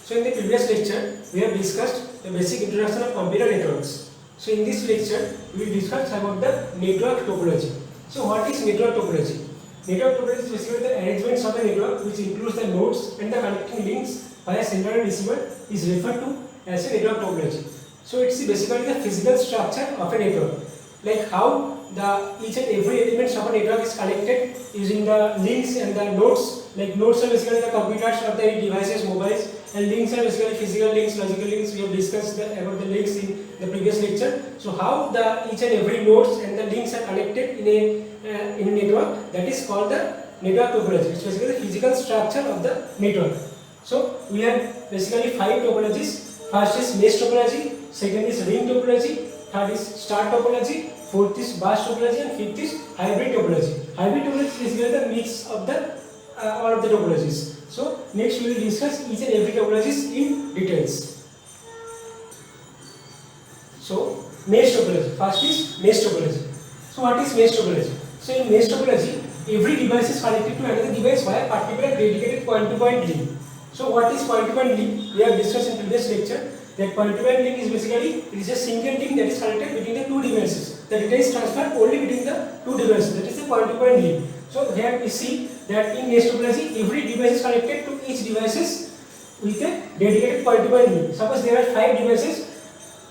So in the previous lecture, we have discussed the basic introduction of computer networks. So in this lecture, we will discuss about the network topology. So what is network topology? Network topology is basically the arrangements of a network which includes the nodes and the connecting links via sender and receiver is referred to as a network topology. So it's basically the physical structure of a network, like how each and every element of a network is connected using the links and the nodes. Like nodes are basically the computers or the devices, mobiles, and links are basically physical links, logical links. We have discussed about the links in the previous lecture. So how each and every nodes and the links are connected in a network, that is called the network topology. It's basically the physical structure of the network. So we have basically 5 topologies. First is mesh topology, second is ring topology, third is star topology, fourth is bus topology, and fifth is hybrid topology. Hybrid topology is basically the mix of the all of the topologies. So next we will discuss each and every topologies in details. So mesh topology. First is mesh topology. So what is mesh topology? So in mesh topology, every device is connected to another device via a particular dedicated point-to-point link. So what is point-to-point link? We have discussed in previous lecture that point-to-point link is basically it is a single link that is connected between the two devices. The data is transferred only between the two devices. That is a point-to-point link. So here we see that in mesh topology, every device is connected to each devices with a dedicated point-to-point link. Suppose there are 5 devices.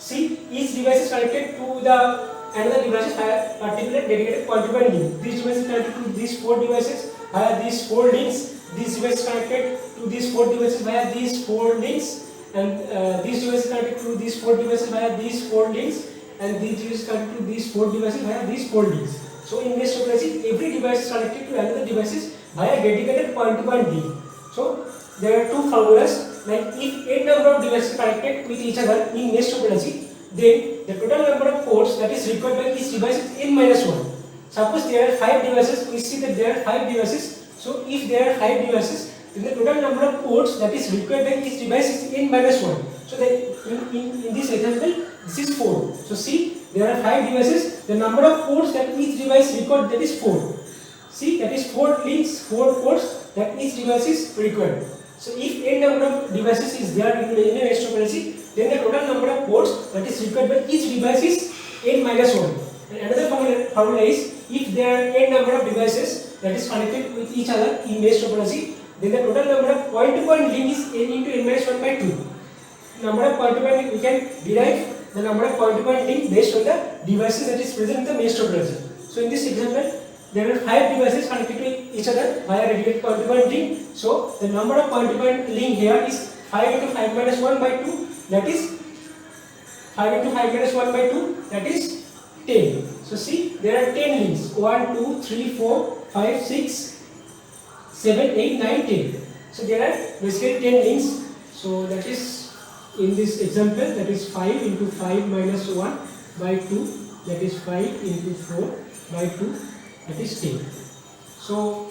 See, each device is connected to the another devices via a particular dedicated point-to-point link. This device is connected to these 4 devices via these 4 links. This device is connected to these 4 devices via these 4 links, and this device is connected to these 4 devices via these 4 links, and this device is connected to these 4 devices via these 4 links. So in mesh topology, every device is connected to another devices via dedicated point-to-point link. So there are 2 formulas. Like if n number of devices connected with each other in mesh topology, then the total number of ports that is required by each device is n minus 1. Suppose there are 5 devices. We see that there are 5 devices. So if there are 5 devices, then the total number of ports that is required by each device is n minus 1. So then in this example, this is 4. So see, there are 5 devices. The number of ports that each device required, that is 4. See, that is 4 links, 4 ports that each device is required. So if n number of devices is there in a mesh topology, then the total number of ports that is required by each device is n minus 1. And another formula is if there are n number of devices that is connected with each other in mesh topology, then the total number of point-to-point link is n into n minus 1 by 2. Number of point-to-point link, we can derive the number of point-to-point link based on the devices that is present in the mesh topology. So in this example, there are 5 devices connected to each other via dedicated point-to-point link. So the number of point-to-point link here is 5 into 5 minus 1 by 2, that is 5 into 5 minus 1 by 2, that is 10. So see, there are 10 links, 1, 2, 3, 4, 5, 6, 7, 8, 9, 10. So there are basically 10 links. So that is in this example, that is 5 into 5 minus 1 by 2, that is 5 into 4 by 2, that is 10. So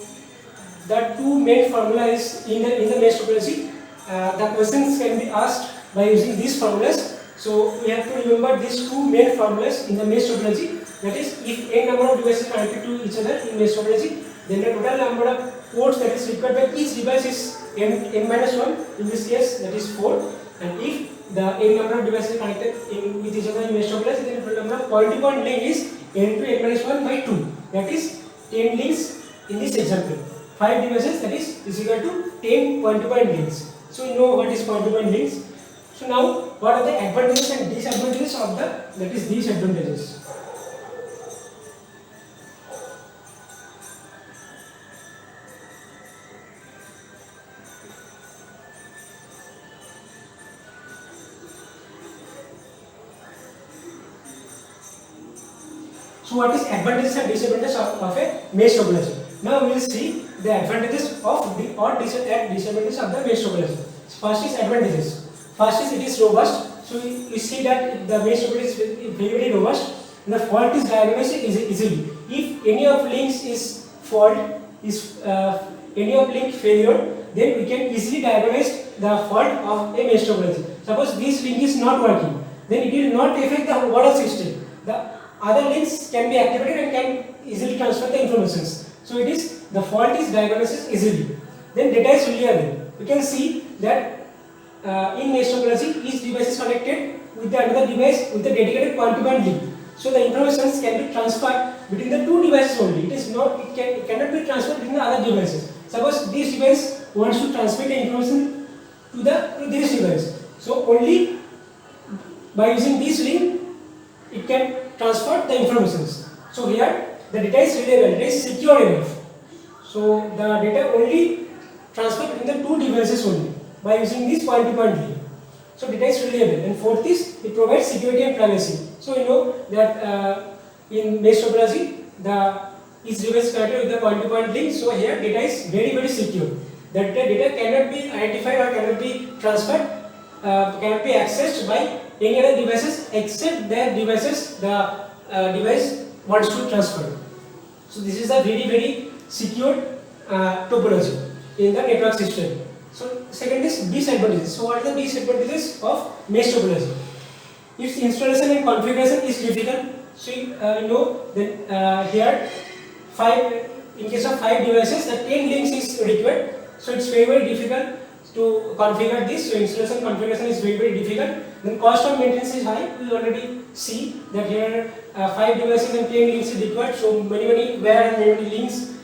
the two main formula is in the mesh topology. The questions can be asked by using these formulas. So we have to remember these two main formulas in the mesh topology. That is, if n number of devices connected to each other in mesh topology, then the total number of ports that is required by each device is n minus 1. In this case, that is 4. And if the n number of devices connected with each other in mesh topology, then the total number of point-to-point link is n into n minus 1 by 2. That is 10 links in this example. 5 devices, that is equal to 10 point-to-point links. So you know what is point-to-point links. So now, what are the advantages and disadvantages of these advantages? So what is advantages and disadvantages of a mesh topology? Now we will see the advantages or disadvantages of the mesh topology. First is advantages. First is it is robust. So we see that the mesh topology is very robust. And the fault is diagnosed easily. If any of links is fault, any of link failure, then we can easily diagnose the fault of a mesh topology. Suppose this link is not working, then it will not affect the overall system. The other links can be activated and can easily transfer the informations. So it is the fault is diagnosed easily. Then data is reliable. We can see that in mesh topology, each device is connected with the another device with a dedicated point-to-point link. So the information can be transferred between the two devices only. It cannot be transferred between the other devices. Suppose this device wants to transmit the information to this device. So only by using this link, it can transfer the informations. So here the data is reliable, it is secure enough. So the data only transfer between the two devices only by using this point-to-point link. So data is reliable. And fourth is it provides security and privacy. So you know that in mesh topology, each device is connected with the point-to-point link. So here data is very secure. That data cannot be identified or cannot be transferred, cannot be accessed by any other devices except the devices the device wants to transfer. So this is a very secure topology in the network system. So second is disadvantages. So what are the disadvantages of mesh topology? Its installation and configuration is difficult. So you know that here in case of 5 devices, the 10 links is required. So it's very difficult to configure this. So installation configuration is very difficult. Then cost of maintenance is high. We already see that here 5 devices and 10 links is required. So many where and many links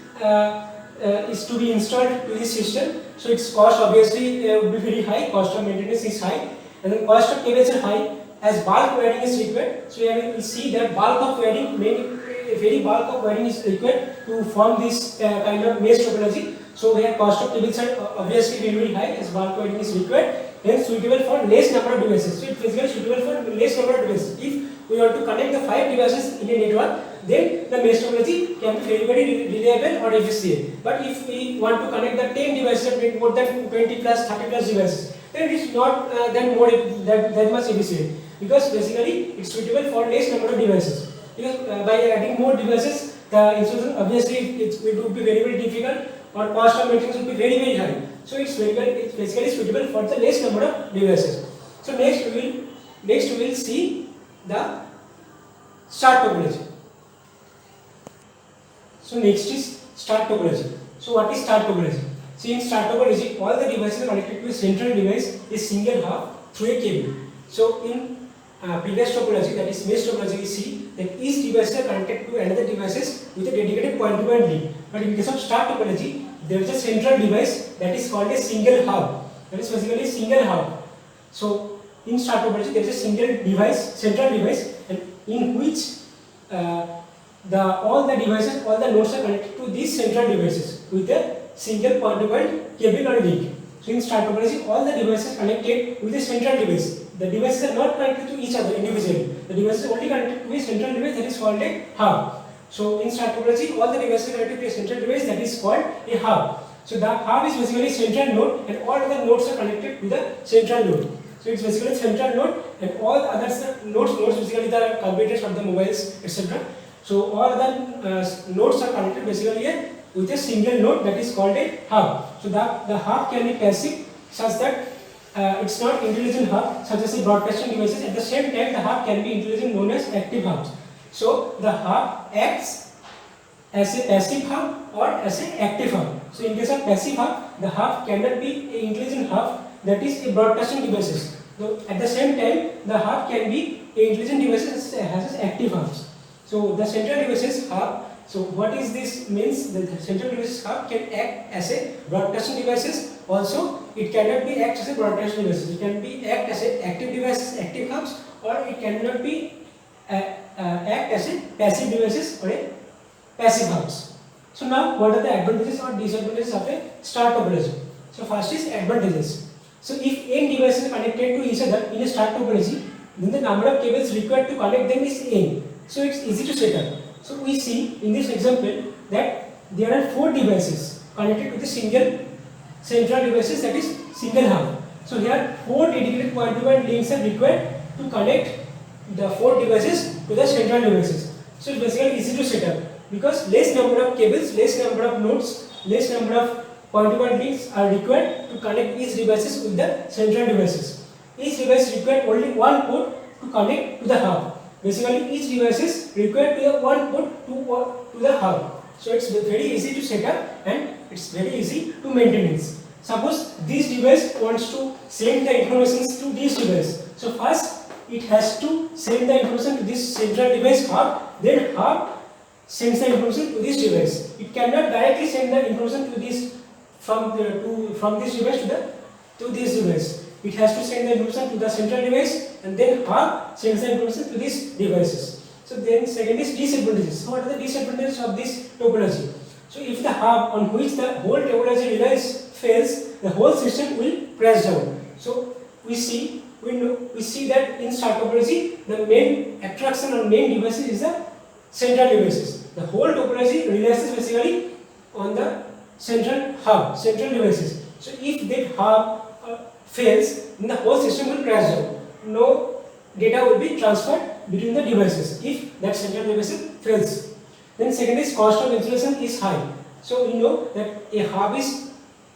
is to be installed to this system. So its cost obviously would be very high. Cost of maintenance is high, and then cost of cables are high as bulk wiring is required. So here we will see that bulk of wiring, very bulk of wiring is required to form this kind of mesh topology. So here cost of cables are obviously very high as bulk wiring is required. Hence suitable for less number of devices. So it is basically suitable for less number of devices. If we want to connect the 5 devices in a network, then the mesh topology can be very reliable or efficient. But if we want to connect the 10 devices with more than 20 plus 30 plus devices, then it is not that much efficient, because basically it is suitable for less number of devices. Because by adding more devices, the installation obviously it would be very difficult, or cost of maintenance would be very high. So it's basically suitable for the less number of devices. So next we will see the star topology. So next is star topology. So what is star topology? See, in star topology, all the devices are connected to a central device, a single hub through a cable. So in previous topology, that is mesh topology, we see that each device are connected to another devices with a dedicated point-to-point link. But in case of star topology, there is a central device that is called a single hub. That is basically a single hub. So in star topology, there is a single device, central device, and in which all the devices, all the nodes are connected to these central devices with a single point-to-point cable or link. So in star topology, all the devices connected with a central device. The devices are not connected to each other individually. The devices are only connected to a central device, that is called a hub. So in star topology, all the devices are connected to a central device, that is called a hub. So the hub is basically central node, and all other nodes are connected to the central node. So it's basically central node, and all other nodes basically the computers or the mobiles, etc. So all other nodes are connected basically with a single node, that is called a hub. So the hub can be passive such that it's not intelligent hub such as a broadcasting devices. At the same time, the hub can be intelligent, known as active hubs. So the hub acts as a passive hub or as an active hub. So in case of passive hub, the hub cannot be an intelligent hub, that is a broadcasting devices. So at the same time, the hub can be an intelligent devices as active hubs. So the central devices hub. So what is this means? The central devices hub can act as a broadcasting devices. Also, it cannot be act as a broadcasting devices. It can be act as a active devices, active hubs, or it cannot be act as a passive devices or a passive hubs. So now, what are the advantages or disadvantages of a star topology? So first is advantages. So if n devices are connected to each other in a star topology, then the number of cables required to connect them is n. So it's easy to set up. So we see in this example that there are 4 devices connected with a single central devices, that is single hub. So here 4 dedicated point-to-point links are required to connect the 4 devices to the central devices. So it's basically easy to set up, because less number of cables, less number of nodes, less number of point-to-point links are required to connect each devices with the central devices. Each device required only one port to connect to the hub. Basically, each device is required to the one port to the hub. So it's very easy to set up, and it's very easy to maintain. Suppose this device wants to send the information to this device. So first it has to send the information to this central device hub, then hub sends the information to this device. It cannot directly send the information to this from this device to this device. It has to send the information to the central device and then hub sends the information to these devices. So then second is disadvantages. So what are the disadvantages of this topology? So if the hub on which the whole topology relies fails, the whole system will crash down. So we see that in star topology the main attraction or main devices is the central devices. The whole topology relies basically on the central hub, central devices. So if that hub fails, then the whole system will crash down. No data will be transferred between the devices if that central device fails. Then second is cost of installation is high. So we know that a hub is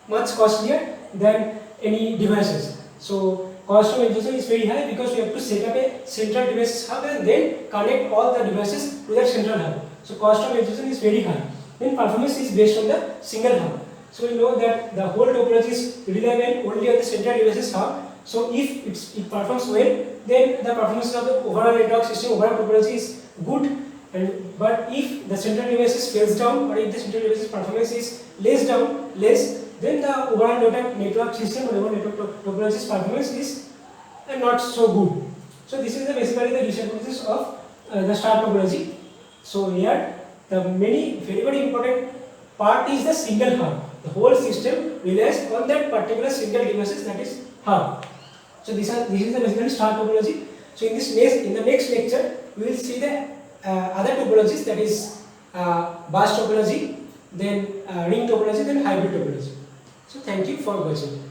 much costlier than any devices. So cost of installation is very high because we have to set up a central device hub and then connect all the devices to that central hub. So cost of installation is very high. Then performance is based on the single hub. So we know that the whole topology is reliable only on the central devices hub. So if it performs well, then the performance of the overall network system, overall topology is good. But if the central devices fails down, or if the central devices performance is less, then the overall network system or overall network topology's performance is not so good. So this is basically the disadvantages of the star topology. So here the very important part is the single hub. The whole system relies on that particular single devices, that is hub. So this is the basically star topology. So in the next lecture we will see the other topologies, that is bus topology, then ring topology, then hybrid topology. So thank you for watching.